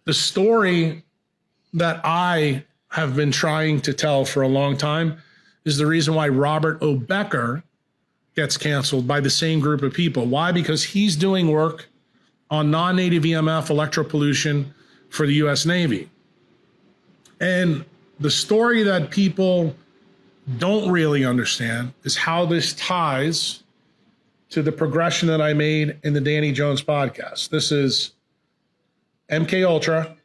The story that I have been trying to tell for a long time is the reason why Robert O. Becker gets canceled by the same group of people. Why? Because he's doing work on non-native EMF electropollution for the US Navy. And the story that people don't really understand is how this ties to the progression that I made in the Danny Jones podcast. This is MK Ultra,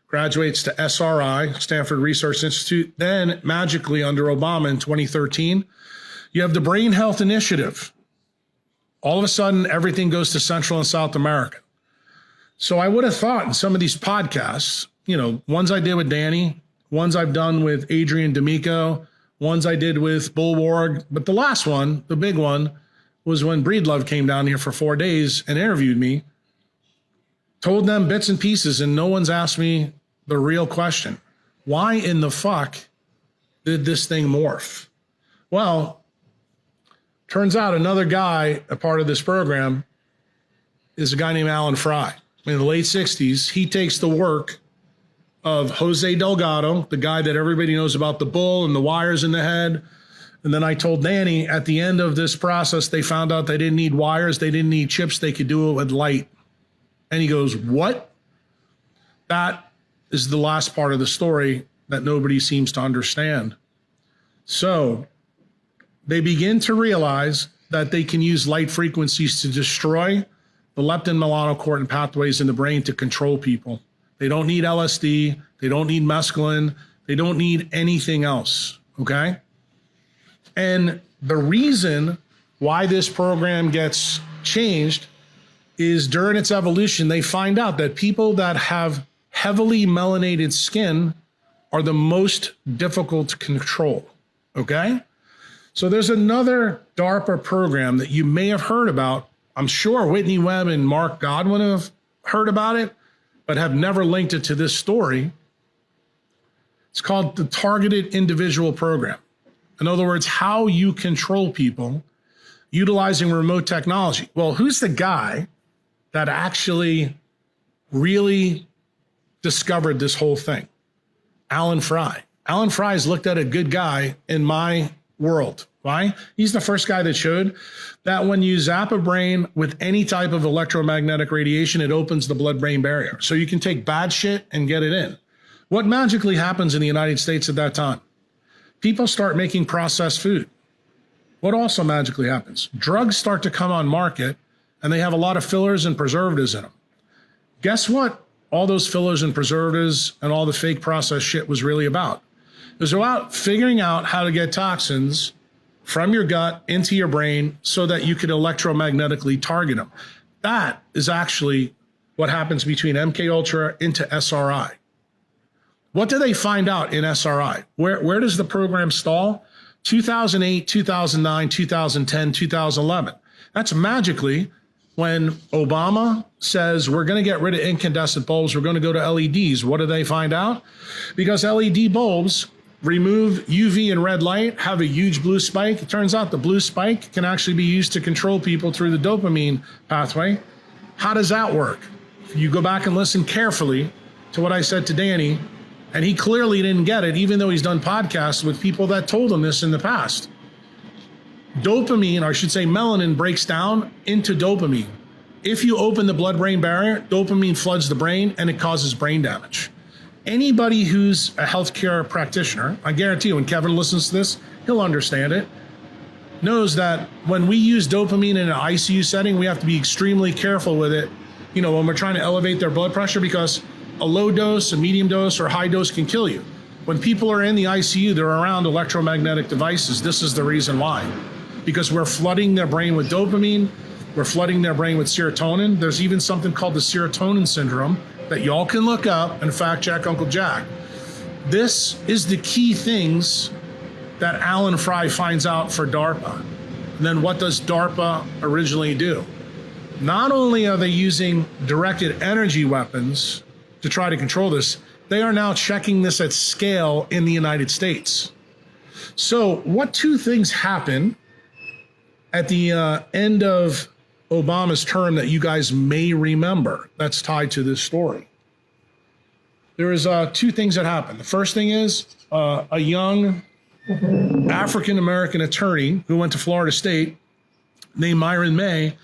graduates to SRI, Stanford Research Institute. Then magically under Obama in 2013, you have the Brain Health Initiative. All of a sudden, everything goes to Central and South America. So I would have thought in some of these podcasts, ones I did with Danny, ones I've done with Adrian D'Amico, ones I did with Bulwark, but the last one, the big one, was when Breedlove came down here for 4 days and interviewed me, told them bits and pieces, and no one's asked me the real question. Why in the fuck did this thing morph? Well, turns out another guy, a part of this program, is a guy named Alan Fry. In the late 60s, he takes the work of Jose Delgado, the guy that everybody knows about the bull and the wires in the head. And then I told Danny at the end of this process, they found out they didn't need wires, they didn't need chips, they could do it with light. And he goes, what? That is the last part of the story that nobody seems to understand. So they begin to realize that they can use light frequencies to destroy the leptin melanocortin pathways in the brain to control people. They don't need LSD. They don't need mescaline. They don't need anything else, okay? And the reason why this program gets changed is during its evolution, they find out that people that have heavily melanated skin are the most difficult to control, okay? So there's another DARPA program that you may have heard about. I'm sure Whitney Webb and Mark Godwin have heard about it, but have never linked it to this story. It's called the Targeted Individual Program. In other words, how you control people utilizing remote technology. Well, who's the guy that actually really discovered this whole thing? Alan Fry. Alan Fry's looked at a good guy in my world. Why? He's the first guy that showed that when you zap a brain with any type of electromagnetic radiation, it opens the blood-brain barrier. So you can take bad shit and get it in. What magically happens in the United States at that time? People start making processed food. What also magically happens? Drugs start to come on market, and they have a lot of fillers and preservatives in them. Guess what all those fillers and preservatives and all the fake processed shit was really about? It was about figuring out how to get toxins from your gut into your brain so that you could electromagnetically target them. That is actually what happens between MK Ultra into SRI. What do they find out in SRI? Where does the program stall? 2008, 2009, 2010, 2011. That's magically when Obama says we're going to get rid of incandescent bulbs, we're going to go to LEDs. What do they find out? Because LED bulbs remove UV and red light, have a huge blue spike. It turns out the blue spike can actually be used to control people through the dopamine pathway. How does that work? If you go back and listen carefully to what I said to Danny, and he clearly didn't get it, even though he's done podcasts with people that told him this in the past. Dopamine, or I should say melanin, breaks down into dopamine. If you open the blood-brain barrier, dopamine floods the brain and it causes brain damage. Anybody who's a healthcare practitioner, I guarantee you, when Kevin listens to this, he'll understand it, knows that when we use dopamine in an ICU setting, we have to be extremely careful with it, when we're trying to elevate their blood pressure, because a low dose, a medium dose, or high dose can kill you. When people are in the ICU, they're around electromagnetic devices. This is the reason why. Because we're flooding their brain with dopamine, we're flooding their brain with serotonin. There's even something called the serotonin syndrome that y'all can look up and fact check Uncle Jack. This is the key things that Alan Fry finds out for DARPA. And then what does DARPA originally do? Not only are they using directed energy weapons to try to control this, they are now checking this at scale in the United States. So what two things happen at the end of Obama's term that you guys may remember that's tied to this story? there was two things that happened. The first thing is a young African-American attorney who went to Florida State named Myron May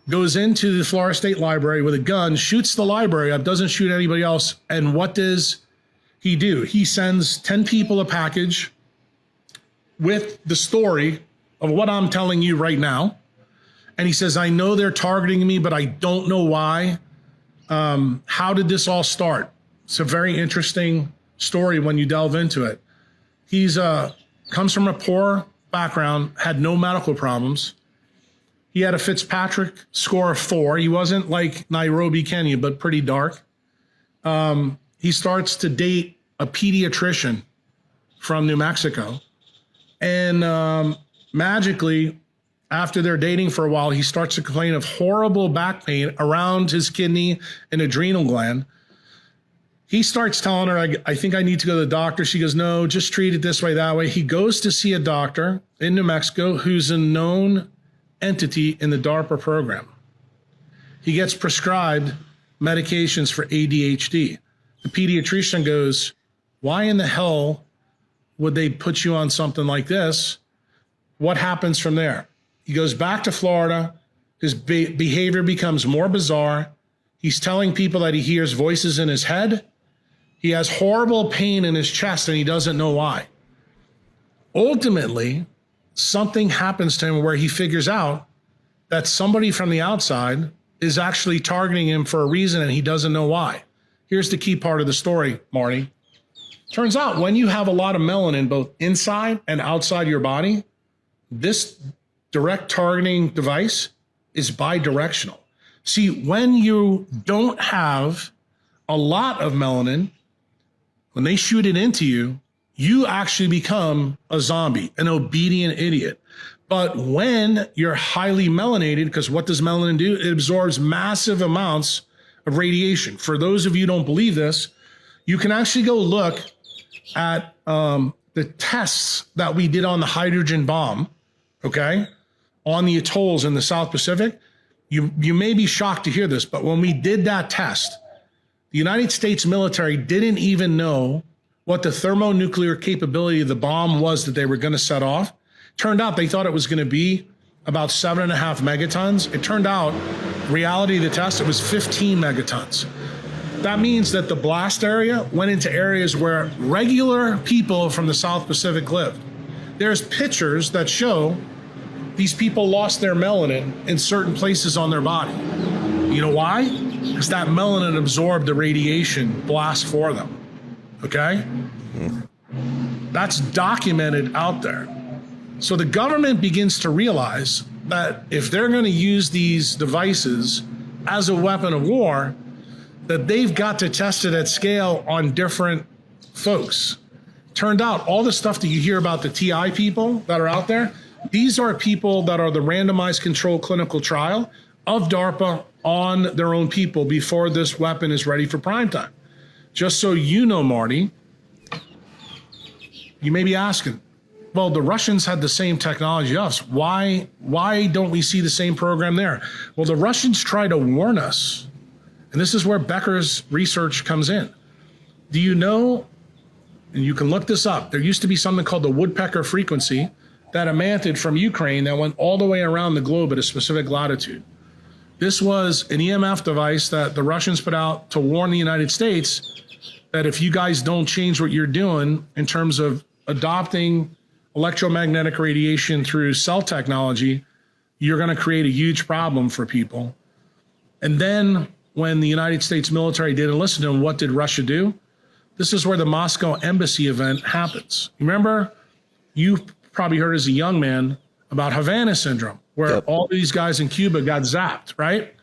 goes into the Florida State Library with a gun, shoots the library up, doesn't shoot anybody else. And what does he do? He sends 10 people a package with the story of what I'm telling you right now. And he says, I know they're targeting me, but I don't know why. How did this all start? It's a very interesting story when you delve into it. He's comes from a poor background, had no medical problems. He had a Fitzpatrick score of 4. He wasn't like Nairobi, Kenya, but pretty dark. He starts to date a pediatrician from New Mexico. And magically, after they're dating for a while, he starts to complain of horrible back pain around his kidney and adrenal gland. He starts telling her, I think I need to go to the doctor. She goes, no, just treat it this way, that way. He goes to see a doctor in New Mexico who's a known entity in the DARPA program. He gets prescribed medications for ADHD. The pediatrician goes, why in the hell would they put you on something like this? What happens from there? He goes back to Florida. His behavior becomes more bizarre. He's telling people that he hears voices in his head. He has horrible pain in his chest and he doesn't know why. Ultimately, something happens to him where he figures out that somebody from the outside is actually targeting him for a reason and he doesn't know why. Here's the key part of the story, Marty. Turns out when you have a lot of melanin both inside and outside your body, this direct targeting device is bidirectional. See, when you don't have a lot of melanin, when they shoot it into you, you actually become a zombie, an obedient idiot. But when you're highly melanated, because what does melanin do? It absorbs massive amounts of radiation. For those of you who don't believe this, you can actually go look at the tests that we did on the hydrogen bomb, okay, on the atolls in the South Pacific. You may be shocked to hear this, but when we did that test, the United States military didn't even know what the thermonuclear capability of the bomb was that they were going to set off. Turned out they thought it was going to be about 7.5 megatons. It turned out, reality of the test, it was 15 megatons. That means that the blast area went into areas where regular people from the South Pacific lived. There's pictures that show these people lost their melanin in certain places on their body. You know why? Because that melanin absorbed the radiation blast for them. Okay? That's documented out there. So the government begins to realize that if they're going to use these devices as a weapon of war, that they've got to test it at scale on different folks. Turned out all the stuff that you hear about the TI people that are out there, these are people that are the randomized controlled clinical trial of DARPA on their own people before this weapon is ready for prime time. Just so you know, Marty, you may be asking, well, the Russians had the same technology as us. Why don't we see the same program there? Well, the Russians try to warn us. And this is where Becker's research comes in. Do you know, and you can look this up, there used to be something called the woodpecker frequency that emanted from Ukraine that went all the way around the globe at a specific latitude. This was an EMF device that the Russians put out to warn the United States that if you guys don't change what you're doing in terms of adopting electromagnetic radiation through cell technology, you're going to create a huge problem for people. And then when the United States military didn't listen to them, what did Russia do? This is where the Moscow embassy event happens. Remember, you probably heard as a young man about Havana syndrome, where all these guys in Cuba got zapped, right?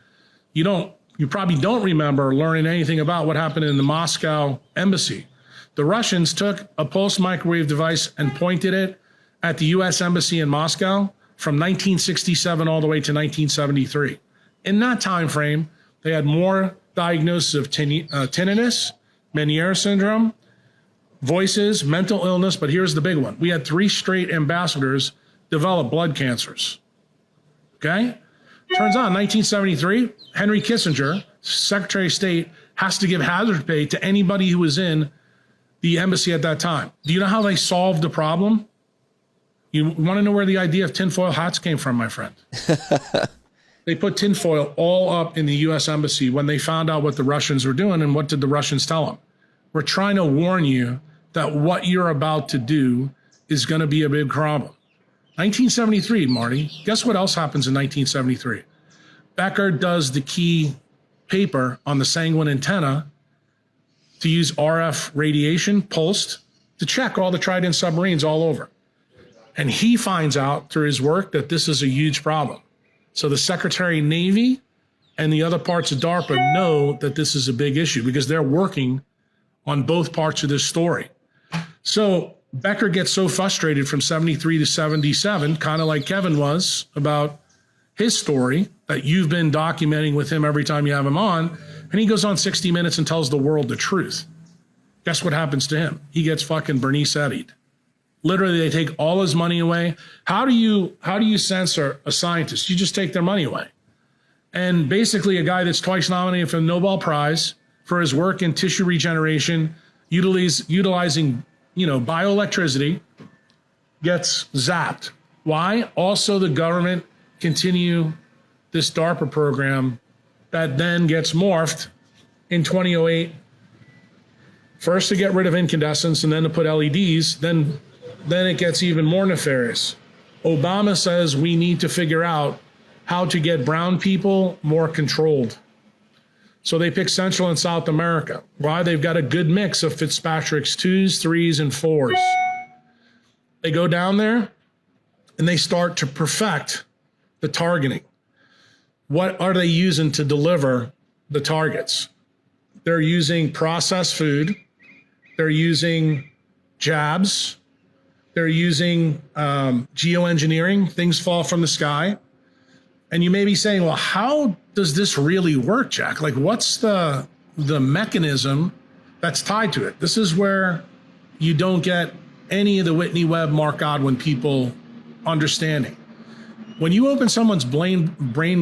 You probably don't remember learning anything about what happened in the Moscow embassy. The Russians took a pulse microwave device and pointed it at the US embassy in Moscow from 1967 all the way to 1973. In that time frame, they had more diagnoses of tinnitus, Meniere syndrome, voices, mental illness, but here's the big one. We had 3 straight ambassadors develop blood cancers. Okay? Turns out in 1973, Henry Kissinger, Secretary of State, has to give hazard pay to anybody who was in the embassy at that time. Do you know how they solved the problem? You want to know where the idea of tinfoil hats came from, my friend? They put tinfoil all up in the U.S. embassy when they found out what the Russians were doing. And what did the Russians tell them? We're trying to warn you that what you're about to do is going to be a big problem. 1973, Marty. Guess what else happens in 1973? Becker does the key paper on the sanguine antenna to use RF radiation pulsed to check all the Trident submarines all over. And he finds out through his work that this is a huge problem. So the Secretary of Navy and the other parts of DARPA know that this is a big issue because they're working on both parts of this story. So Becker gets so frustrated from 73 to 77, kind of like Kevin was about his story that you've been documenting with him every time you have him on. And he goes on 60 Minutes and tells the world the truth. Guess what happens to him? He gets fucking Bernice Eddied. Literally, they take all his money away. How do you censor a scientist? You just take their money away. And basically, a guy that's twice nominated for the Nobel Prize for his work in tissue regeneration, utilizing bioelectricity, gets zapped. Why? Also, the government continue this DARPA program that then gets morphed in 2008. First to get rid of incandescents and then to put LEDs. Then it gets even more nefarious. Obama says we need to figure out how to get brown people more controlled. So they pick Central and South America. Why? They've got a good mix of Fitzpatrick's 2s, 3s, and 4s. They go down there and they start to perfect the targeting. What are they using to deliver the targets? They're using processed food. They're using jabs. They're using geoengineering. Things fall from the sky. And you may be saying, well, how does this really work, Jack? Like, what's the mechanism that's tied to it? This is where you don't get any of the Whitney Webb, Mark Godwin people understanding. When you open someone's brain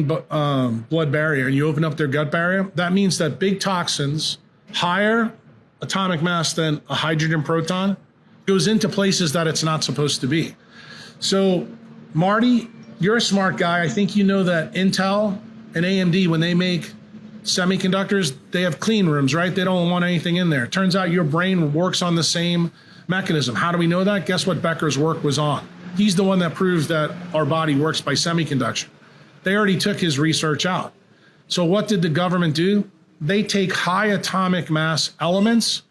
blood barrier and you open up their gut barrier, that means that big toxins, higher atomic mass than a hydrogen proton, goes into places that it's not supposed to be. So, Marty, you're a smart guy. I think you know that Intel and AMD, when they make semiconductors, they have clean rooms, right? They don't want anything in there. Turns out your brain works on the same mechanism. How do we know that? Guess what Becker's work was on? He's the one that proves that our body works by semiconduction. They already took his research out. So what did the government do? They take high atomic mass elements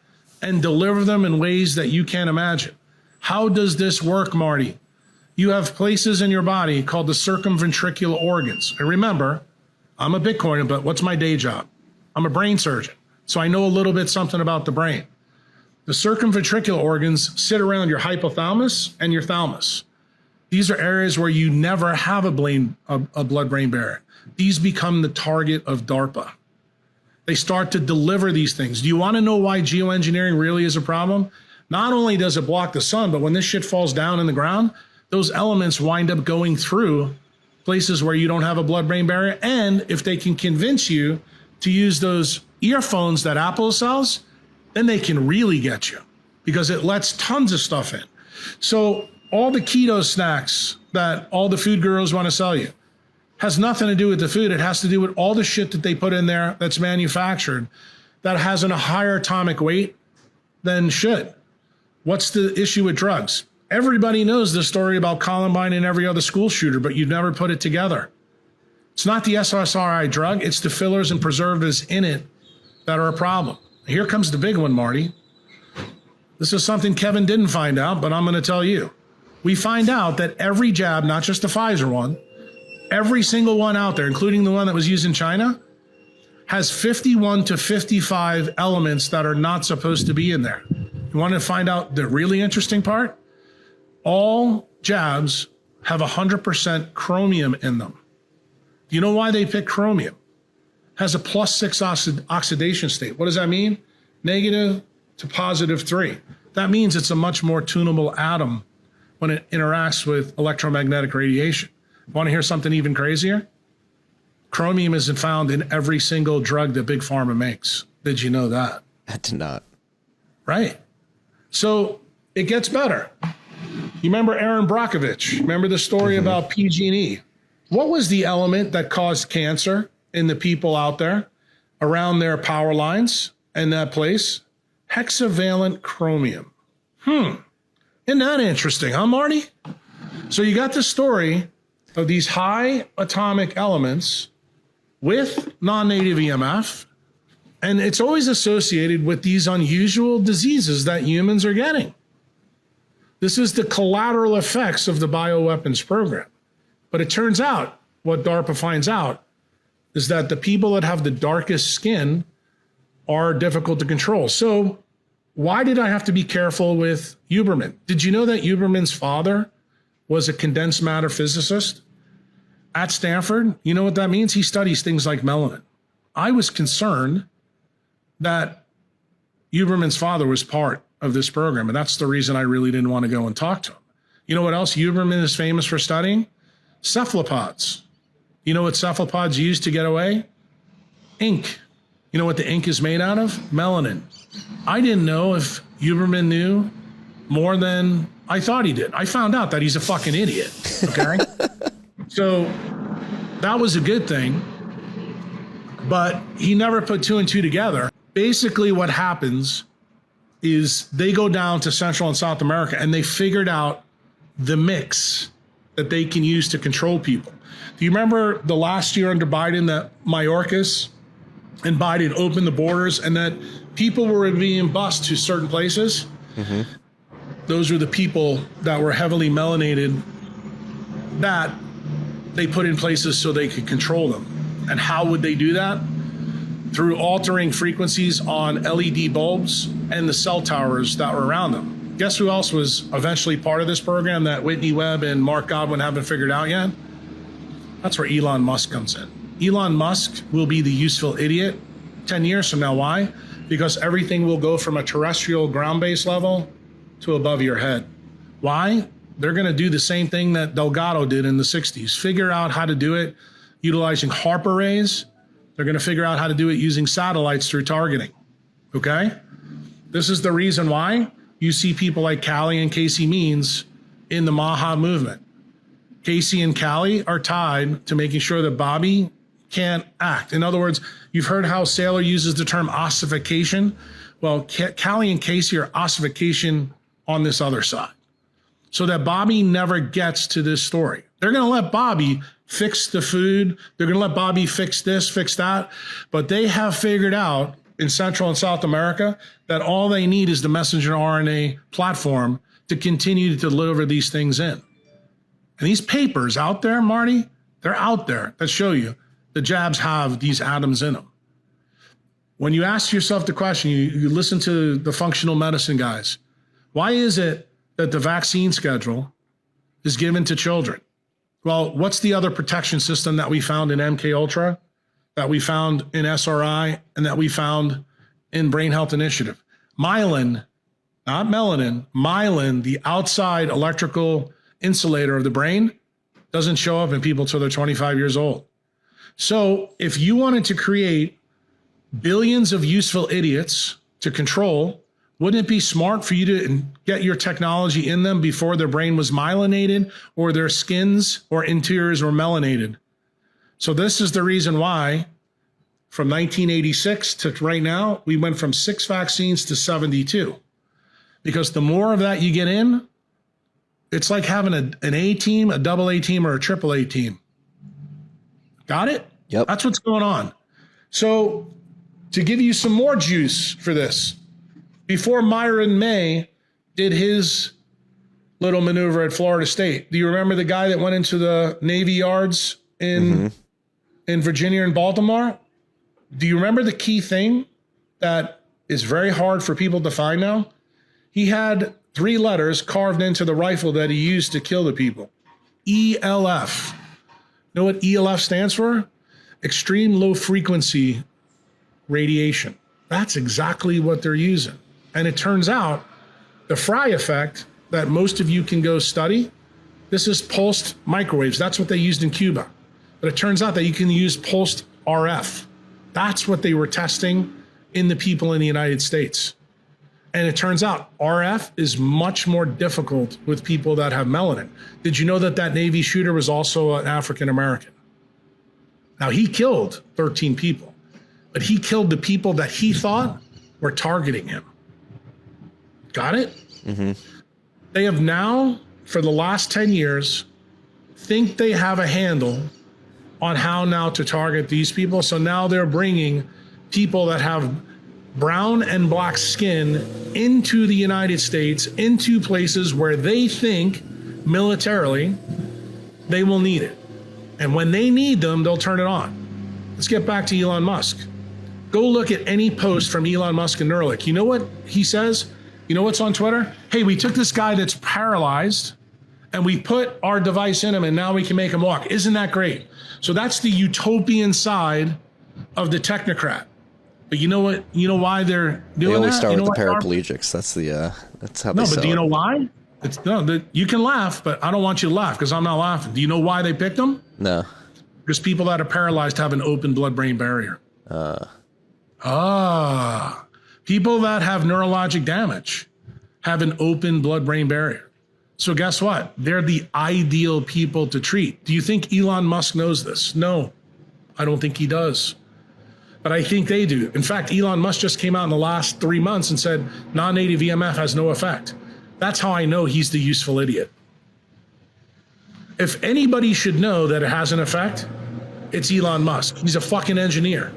and deliver them in ways that you can't imagine. How does this work, Marty? You have places in your body called the circumventricular organs. And remember, I'm a Bitcoiner, but what's my day job? I'm a brain surgeon. So I know a little bit something about the brain. The circumventricular organs sit around your hypothalamus and your thalamus. These are areas where you never have a blood-brain barrier. These become the target of DARPA. They start to deliver these things. Do you want to know why geoengineering really is a problem? Not only does it block the sun, but when this shit falls down in the ground, those elements wind up going through places where you don't have a blood-brain barrier. And if they can convince you to use those earphones that Apple sells, then they can really get you because it lets tons of stuff in. So all the keto snacks that all the food gurus want to sell you has nothing to do with the food. It has to do with all the shit that they put in there that's manufactured that has a higher atomic weight than should. What's the issue with drugs? Everybody knows the story about Columbine and every other school shooter, but you've never put it together. It's not the SSRI drug, it's the fillers and preservatives in it that are a problem. Here comes the big one, Marty. This is something Kevin didn't find out, but I'm going to tell you. We find out that every jab, not just the Pfizer one, every single one out there, including the one that was used in China, has 51 to 55 elements that are not supposed to be in there. You want to find out the really interesting part? All jabs have 100% chromium in them. Do you know why they pick chromium? It has a +6 oxidation state. What does that mean? Negative to +3. That means it's a much more tunable atom when it interacts with electromagnetic radiation. Want to hear something even crazier? Chromium isn't found in every single drug that Big Pharma makes. Did you know that? I did not. Right. So it gets better. You remember Aaron Brockovich? Remember the story about PG&E? What was the element that caused cancer in the people out there around their power lines and that place? Hexavalent chromium. Isn't that interesting, huh, Marty? So you got the story of these high atomic elements with non-native EMF, and it's always associated with these unusual diseases that humans are getting. This is the collateral effects of the bioweapons program. But it turns out, what DARPA finds out, is that the people that have the darkest skin are difficult to control. So why did I have to be careful with Huberman? Did you know that Huberman's father was a condensed matter physicist at Stanford? You know what that means? He studies things like melanin. I was concerned that Huberman's father was part of this program, and that's the reason I really didn't want to go and talk to him. You know what else Huberman is famous for studying? Cephalopods. You know what cephalopods use to get away? Ink. You know what the ink is made out of? Melanin. I didn't know if Huberman knew more than I thought he did. I found out that he's a fucking idiot, okay? So that was a good thing, but he never put two and two together. Basically what happens is they go down to Central and South America and they figured out the mix that they can use to control people. Do you remember the last year under Biden that Mayorkas and Biden opened the borders and that people were being bused to certain places? Those were the people that were heavily melanated that they put in places so they could control them. And how would they do that? Through altering frequencies on LED bulbs and the cell towers that were around them. Guess who else was eventually part of this program that Whitney Webb and Mark Godwin haven't figured out yet? That's where Elon Musk comes in. Elon Musk will be the useful idiot 10 years from now. Why? Because everything will go from a terrestrial ground-based level to above your head. Why? They're going to do the same thing that Delgado did in the 60s. Figure out how to do it utilizing HARP arrays. They're going to figure out how to do it using satellites through targeting. Okay? This is the reason why you see people like Callie and Casey Means in the Maha movement. Casey and Callie are tied to making sure that Bobby can't act. In other words, you've heard how Saylor uses the term ossification. Well, Callie and Casey are ossification on this other side, so that Bobby never gets to this story. They're going to let Bobby fix the food. They're going to let Bobby fix this, fix that. But they have figured out in Central and South America that all they need is the messenger RNA platform to continue to deliver these things in. And these papers out there, Marty, they're out there that show you the jabs have these atoms in them. When you ask yourself the question, you listen to the functional medicine guys, why is it that the vaccine schedule is given to children? Well, what's the other protection system that we found in MK Ultra, that we found in SRI, and that we found in Brain Health Initiative? Myelin, not melanin, myelin, the outside electrical insulator of the brain, doesn't show up in people till they're 25 years old. So if you wanted to create billions of useful idiots to control, wouldn't it be smart for you to get your technology in them before their brain was myelinated or their skins or interiors were melanated? So this is the reason why from 1986 to right now, we went from 6 vaccines to 72. Because the more of that you get in, it's like having an A team, a double A team, or a triple A team. Got it? Yep. That's what's going on. So to give you some more juice for this, before Myron May did his little maneuver at Florida State, do you remember the guy that went into the Navy yards in Virginia and Baltimore? Do you remember the key thing that is very hard for people to find now? He had 3 letters carved into the rifle that he used to kill the people. ELF. You know what ELF stands for? Extreme low frequency radiation. That's exactly what they're using. And it turns out the Fry effect that most of you can go study, this is pulsed microwaves. That's what they used in Cuba. But it turns out that you can use pulsed RF. That's what they were testing in the people in the United States. And it turns out RF is much more difficult with people that have melanin. Did you know that that Navy shooter was also an African American? Now, he killed 13 people, but he killed the people that he thought were targeting him. Got it? Mm-hmm. They have now, for the last 10 years, think they have a handle on how now to target these people. So now they're bringing people that have brown and black skin into the United States, into places where they think militarily they will need it. And when they need them, they'll turn it on. Let's get back to Elon Musk. Go look at any post from Elon Musk and Neuralink. You know what he says? You know what's on Twitter? Hey, we took this guy that's paralyzed and we put our device in him and now we can make him walk. Isn't that great? So that's the utopian side of the technocrat. But you know what? You know why they're doing that? They always start with the paraplegics. That's how they sell it. No, but do you know why? You can laugh, but I don't want you to laugh because I'm not laughing. Do you know why they picked them? No. Because people that are paralyzed have an open blood-brain barrier. People that have neurologic damage have an open blood-brain barrier. So guess what? They're the ideal people to treat. Do you think Elon Musk knows this? No, I don't think he does. But I think they do. In fact, Elon Musk just came out in the last 3 months and said non-native EMF has no effect. That's how I know he's the useful idiot. If anybody should know that it has an effect, it's Elon Musk. He's a fucking engineer.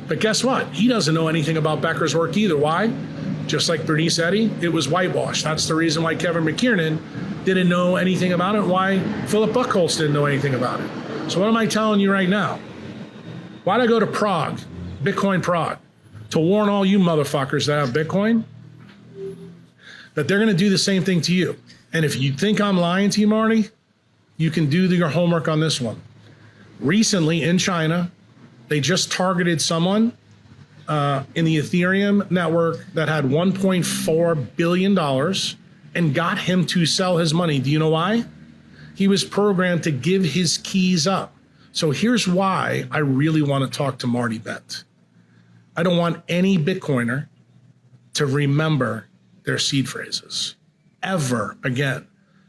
But guess what? He doesn't know anything about Becker's work either. Why? Just like Bernice Eddy, it was whitewashed. That's the reason why Kevin McKiernan didn't know anything about it, why Philip Buchholz didn't know anything about it. So what am I telling you right now? Why'd I go to Prague, Bitcoin Prague, to warn all you motherfuckers that have Bitcoin that they're going to do the same thing to you. And if you think I'm lying to you, Marty, you can do your homework on this one. Recently in China, they just targeted someone in the Ethereum network that had $1.4 billion and got him to sell his money. Do you know why? He was programmed to give his keys up. So here's why I really want to talk to Marty Bent. I don't want any Bitcoiner to remember their seed phrases ever again,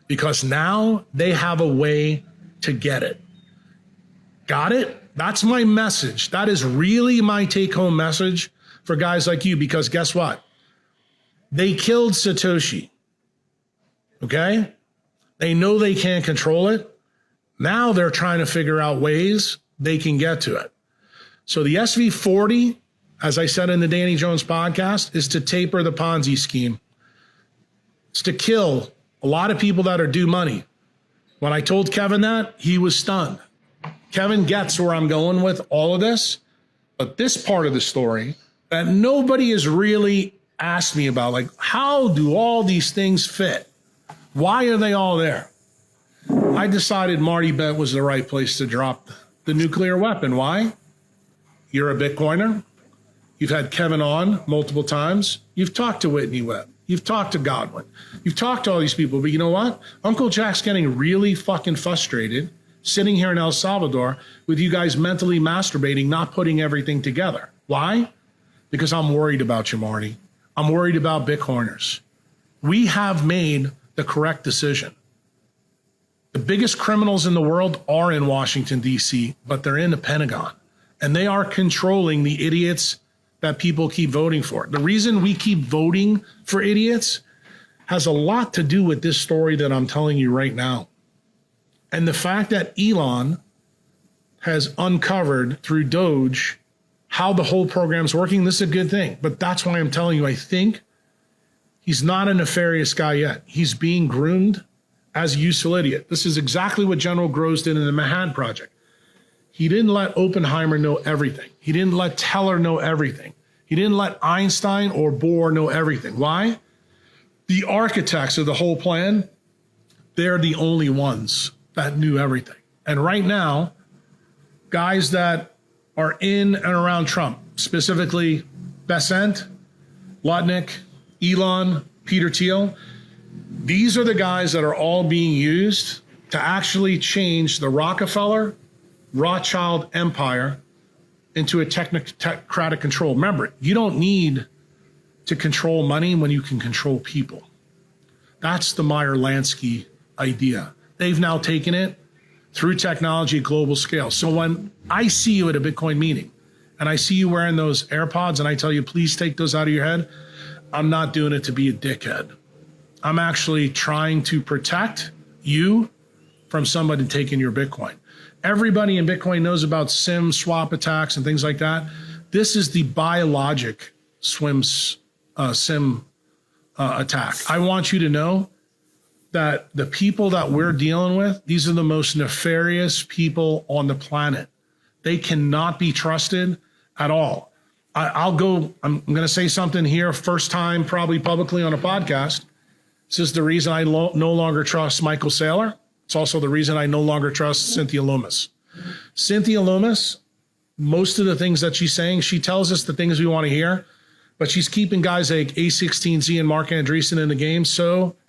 because now they have a way to get it. Got it? That's my message. That is really my take-home message for guys like you, because guess what? They killed Satoshi, okay? They know they can't control it. Now they're trying to figure out ways they can get to it. So the SV40, as I said in the Danny Jones podcast, is to taper the Ponzi scheme. It's to kill a lot of people that are due money. When I told Kevin that, he was stunned. Kevin gets where I'm going with all of this, but this part of the story that nobody has really asked me about, like, how do all these things fit? Why are they all there? I decided Marty Bent was the right place to drop the nuclear weapon. Why? You're a Bitcoiner. You've had Kevin on multiple times. You've talked to Whitney Webb. You've talked to Godwin. You've talked to all these people. But you know what? Uncle Jack's getting really fucking frustrated sitting here in El Salvador with you guys mentally masturbating, not putting everything together. Why? Because I'm worried about you, Marty. I'm worried about Bitcoiners. We have made the correct decision. The biggest criminals in the world are in Washington, D.C., but they're in the Pentagon. And they are controlling the idiots that people keep voting for. The reason we keep voting for idiots has a lot to do with this story that I'm telling you right now. And the fact that Elon has uncovered through Doge how the whole program's working, this is a good thing. But that's why I'm telling you, I think he's not a nefarious guy yet. He's being groomed as a useful idiot. This is exactly what General Groves did in the Manhattan Project. He didn't let Oppenheimer know everything. He didn't let Teller know everything. He didn't let Einstein or Bohr know everything. Why? The architects of the whole plan, they're the only ones that knew everything. And right now, guys that are in and around Trump, specifically Bessent, Lutnick, Elon, Peter Thiel, these are the guys that are all being used to actually change the Rockefeller, Rothschild empire into a technocratic control. Remember, you don't need to control money when you can control people. That's the Meyer Lansky idea. They've now taken it through technology at global scale. So when I see you at a Bitcoin meeting and I see you wearing those AirPods and I tell you, please take those out of your head, I'm not doing it to be a dickhead. I'm actually trying to protect you from somebody taking your Bitcoin. Everybody in Bitcoin knows about SIM swap attacks and things like that. This is the biologic SIM attack. I want you to know that the people that we're dealing with, these are the most nefarious people on the planet. They cannot be trusted at all. I'm going to say something here, first time probably publicly on a podcast. This is the reason I no longer trust Michael Saylor. It's also the reason I no longer trust Cynthia Loomis. Cynthia Loomis, most of the things that she's saying, she tells us the things we want to hear, but she's keeping guys like A16Z and Mark Andreessen in the game,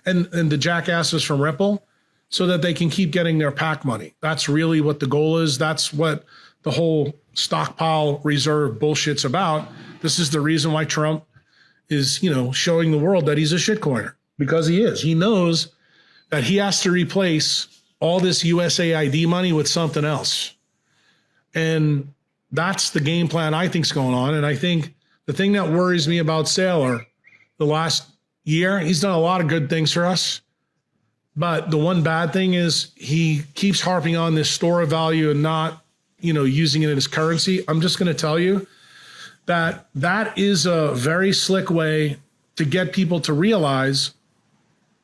and the jackasses from Ripple, so that they can keep getting their PAC money. That's really what the goal is. That's what the whole stockpile reserve bullshit's about. This is the reason why Trump is, showing the world that he's a shitcoiner, because he is. He knows that he has to replace all this USAID money with something else. And that's the game plan I think's going on. And I think the thing that worries me about Saylor the last year, he's done a lot of good things for us. But the one bad thing is he keeps harping on this store of value and not, using it as currency. I'm just going to tell you that that is a very slick way to get people to realize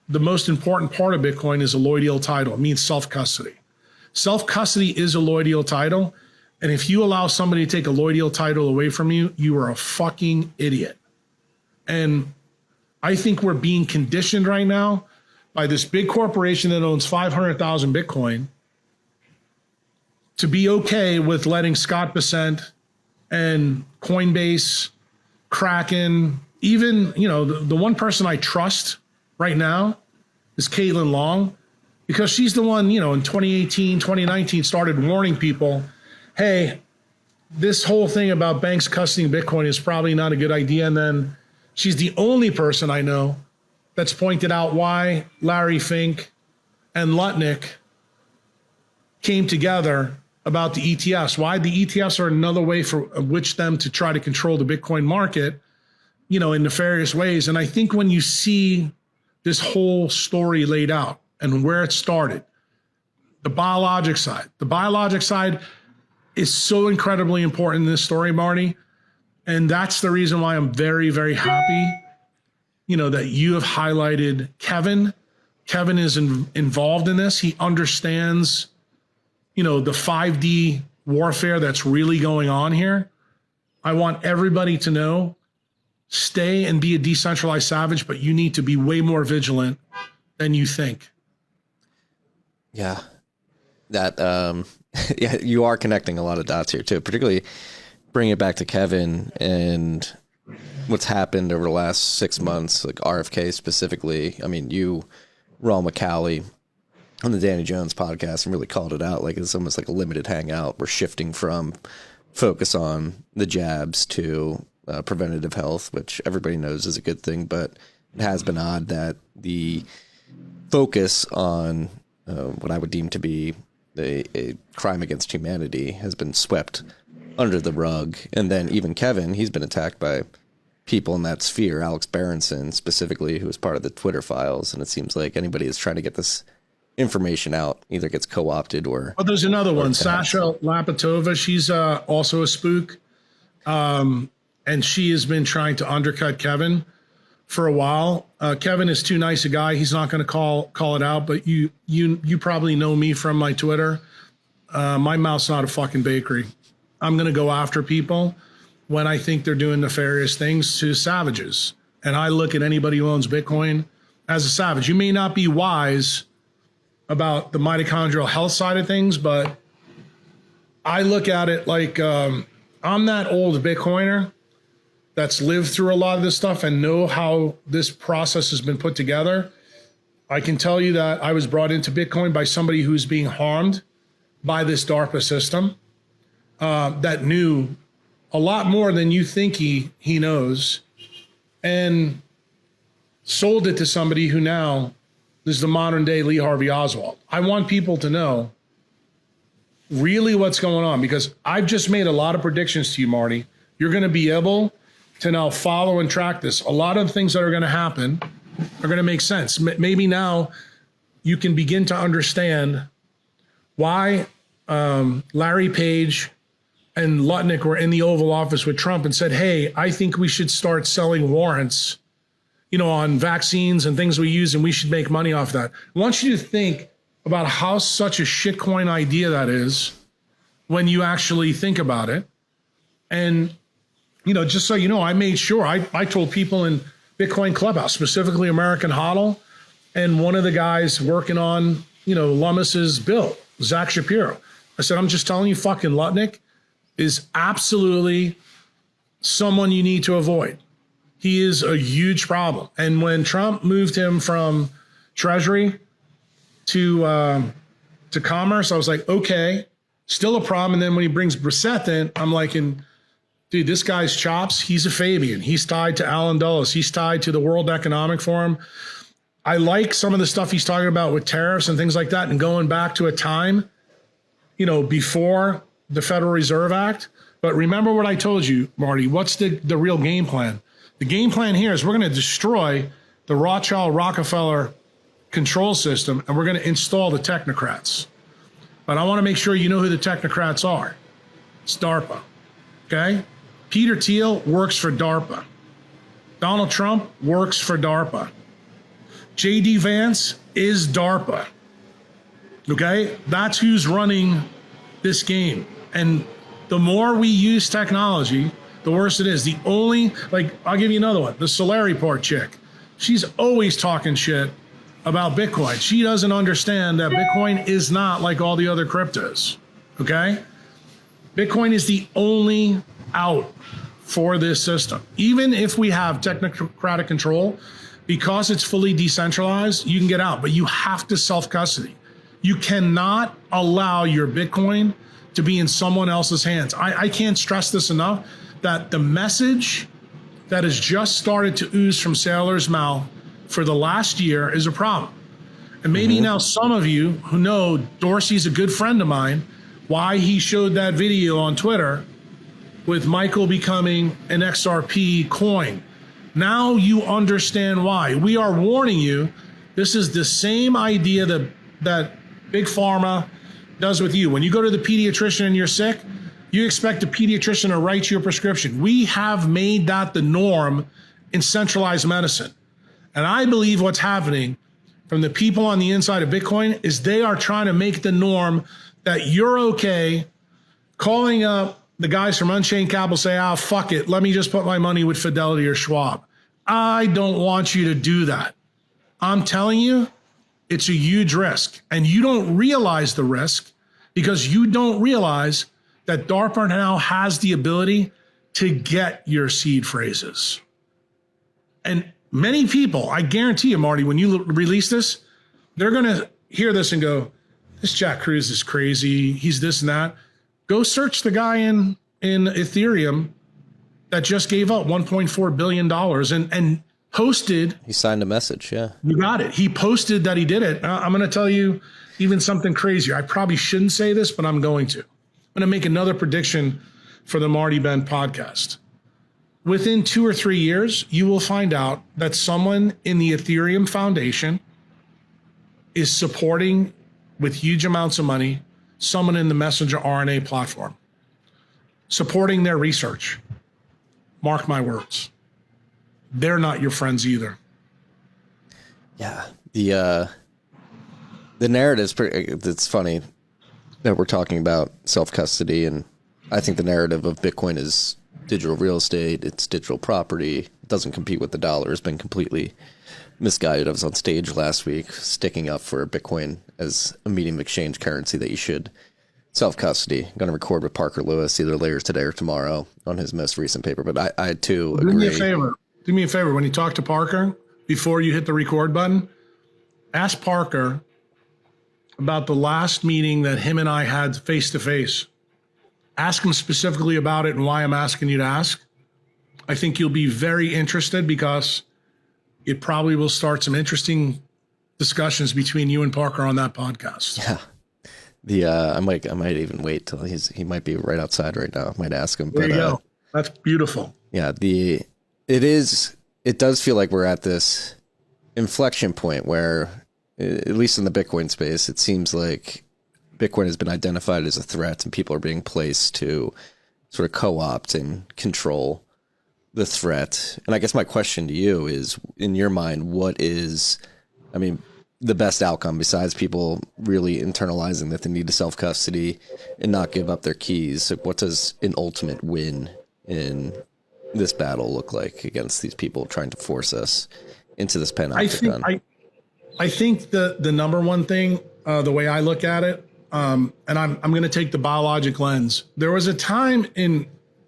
the most important part of Bitcoin is a lloydial title. It means self-custody. Self-custody is a lloydial title. And if you allow somebody to take a lloydial title away from you, you are a fucking idiot. And I think we're being conditioned right now by this big corporation that owns 500,000 Bitcoin to be okay with letting Scott Bessent and Coinbase, Kraken, even, the one person I trust right now is Caitlin Long, because she's the one, in 2018, 2019 started warning people, hey, this whole thing about banks custodying Bitcoin is probably not a good idea. And then she's the only person I know that's pointed out why Larry Fink and Lutnick came together about the ETFs. Why the ETFs are another way for which them to try to control the Bitcoin market, in nefarious ways. And I think when you see this whole story laid out and where it started, the biologic side is so incredibly important in this story, Marty. And that's the reason why I'm very, very happy, that you have highlighted Kevin. Kevin is involved in this. He understands, the 5D warfare that's really going on here. I want everybody to know, stay and be a decentralized savage, but you need to be way more vigilant than you think. Yeah. That, yeah, you are connecting a lot of dots here too, particularly bring it back to Kevin and what's happened over the last 6 months, like RFK specifically. I mean, you, Raul McCauley on the Danny Jones podcast and really called it out. Like it's almost like a limited hangout. We're shifting from focus on the jabs to preventative health, which everybody knows is a good thing, but it has been odd that the focus on what I would deem to be a crime against humanity has been swept under the rug. And then even Kevin, he's been attacked by people in that sphere, Alex Berenson specifically, who was part of the Twitter files. And it seems like anybody is trying to get this information out either gets co-opted or... Oh, there's another one, Sasha Lapatova. She's also a spook. And she has been trying to undercut Kevin for a while. Kevin is too nice a guy. He's not going to call it out, but you probably know me from my Twitter. My mouth's not a fucking bakery. I'm going to go after people when I think they're doing nefarious things to savages. And I look at anybody who owns Bitcoin as a savage. You may not be wise about the mitochondrial health side of things, but I look at it like I'm that old Bitcoiner that's lived through a lot of this stuff and know how this process has been put together. I can tell you that I was brought into Bitcoin by somebody who's being harmed by this DARPA system that knew a lot more than you think he knows, and sold it to somebody who now is the modern day Lee Harvey Oswald. I want people to know really what's going on, because I've just made a lot of predictions to you, Marty. You're going to be able to now follow and track this. A lot of things that are going to happen are going to make sense. Maybe now you can begin to understand why Larry Page and Lutnick were in the Oval Office with Trump and said, hey, I think we should start selling warrants, on vaccines and things we use, and we should make money off that. I want you to think about how such a shitcoin idea that is when you actually think about it. And, just so you know, I made sure I told people in Bitcoin Clubhouse, specifically American HODL, and one of the guys working on, Lummis's bill, Zach Shapiro. I said, I'm just telling you, fucking Lutnick is absolutely someone you need to avoid. He is a huge problem. And when Trump moved him from Treasury to Commerce, I was like, okay, still a problem. And then when he brings Brissett in, I'm like, dude, this guy's chops, he's a Fabian. He's tied to Alan Dulles. He's tied to the World Economic Forum. I like some of the stuff he's talking about with tariffs and things like that, and going back to a time, before the Federal Reserve Act. But remember what I told you, Marty, what's the real game plan? The game plan here is we're going to destroy the Rothschild-Rockefeller control system, and we're going to install the technocrats. But I want to make sure you know who the technocrats are. It's DARPA, okay? Peter Thiel works for DARPA. Donald Trump works for DARPA. J.D. Vance is DARPA, okay? That's who's running this game. And the more we use technology, the worse it is. I'll give you another one. The Solariport chick. She's always talking shit about Bitcoin. She doesn't understand that Bitcoin is not like all the other cryptos, okay? Bitcoin is the only out for this system. Even if we have technocratic control, because it's fully decentralized, you can get out, but you have to self-custody. You cannot allow your Bitcoin to be in someone else's hands. I can't stress this enough, that the message that has just started to ooze from Saylor's mouth for the last year is a problem. And maybe now some of you who know Dorsey's a good friend of mine, why he showed that video on Twitter with Michael becoming an XRP coin. Now you understand why. We are warning you, this is the same idea that Big Pharma does with you. When you go to the pediatrician and you're sick, you expect the pediatrician to write you a prescription. We have made that the norm in centralized medicine. And I believe what's happening from the people on the inside of Bitcoin is they are trying to make the norm that you're okay calling up the guys from Unchained Capital, say, fuck it, let me just put my money with Fidelity or Schwab. I don't want you to do that. I'm telling you, it's a huge risk. And you don't realize the risk because you don't realize that DARPA now has the ability to get your seed phrases. And many people, I guarantee you, Marty, when you release this, they're going to hear this and go, this Jack Kruse is crazy. He's this and that. Go search the guy in Ethereum that just gave up $1.4 billion and posted. He signed a message, yeah. You got it. He posted that he did it. I'm going to tell you even something crazier. I probably shouldn't say this, but I'm going to. I'm going to make another prediction for the Marty Ben podcast. Within 2 or 3 years, you will find out that someone in the Ethereum Foundation is supporting with huge amounts of money someone in the messenger RNA platform, supporting their research. Mark my words. They're not your friends either. Yeah. The narrative's pretty, it's funny that we're talking about self-custody, and I think the narrative of Bitcoin is digital real estate, it's digital property, it doesn't compete with the dollar, has been completely misguided. I was on stage last week sticking up for Bitcoin as a medium of exchange currency that you should self-custody. I'm going to record with Parker Lewis either later today or tomorrow on his most recent paper, but I too agree. Do me a favor. When you talk to Parker, before you hit the record button, ask Parker about the last meeting that him and I had face-to-face ask him specifically about it and why I'm asking you to ask. I think you'll be very interested because it probably will start some interesting discussions between you and Parker on that podcast. Yeah. I might even wait till he might be right outside right now. I might ask him. There you go. That's beautiful. Yeah. It does feel like we're at this inflection point where, at least in the Bitcoin space, it seems like Bitcoin has been identified as a threat and people are being placed to sort of co-opt and control the threat. And I guess my question to you is, in your mind, what is, the best outcome besides people really internalizing that they need to self-custody and not give up their keys? So what does an ultimate win in this battle look like against these people trying to force us into this panopticon? I think the number one thing, the way I look at it, and I'm going to take the biologic lens. There was a time in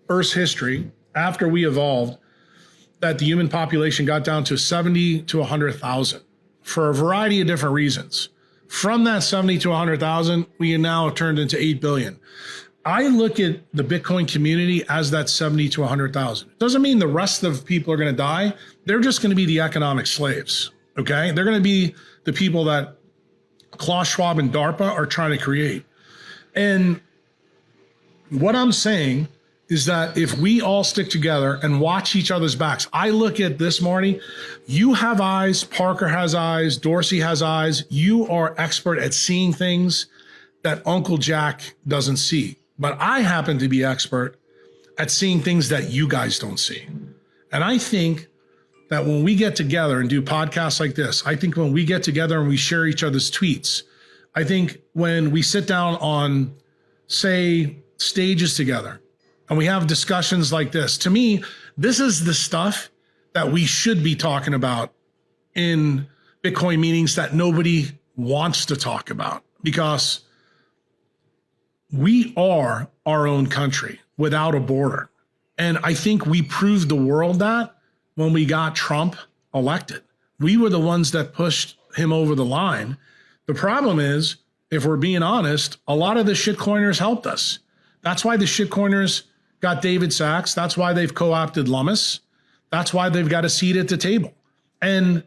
Earth's history after we evolved that the human population got down to 70 to 100,000 for a variety of different reasons. From that 70 to 100,000, we now turned into 8 billion. I look at the Bitcoin community as that 70 to 100,000. It doesn't mean the rest of people are going to die. They're just going to be the economic slaves. Okay. They're going to be the people that Klaus Schwab and DARPA are trying to create. And what I'm saying is that if we all stick together and watch each other's backs, I look at this, Marty, you have eyes, Parker has eyes, Dorsey has eyes. You are expert at seeing things that Uncle Jack doesn't see. But I happen to be expert at seeing things that you guys don't see. And I think that when we get together and do podcasts like this, I think when we get together and we share each other's tweets, I think when we sit down on, say, stages together and we have discussions like this, to me, this is the stuff that we should be talking about in Bitcoin meetings that nobody wants to talk about, because we are our own country without a border. And I think we proved the world that when we got Trump elected. We were the ones that pushed him over the line. The problem is, if we're being honest, a lot of the shitcoiners helped us. That's why the shitcoiners got David Sachs. That's why they've co-opted Lummis. That's why they've got a seat at the table. And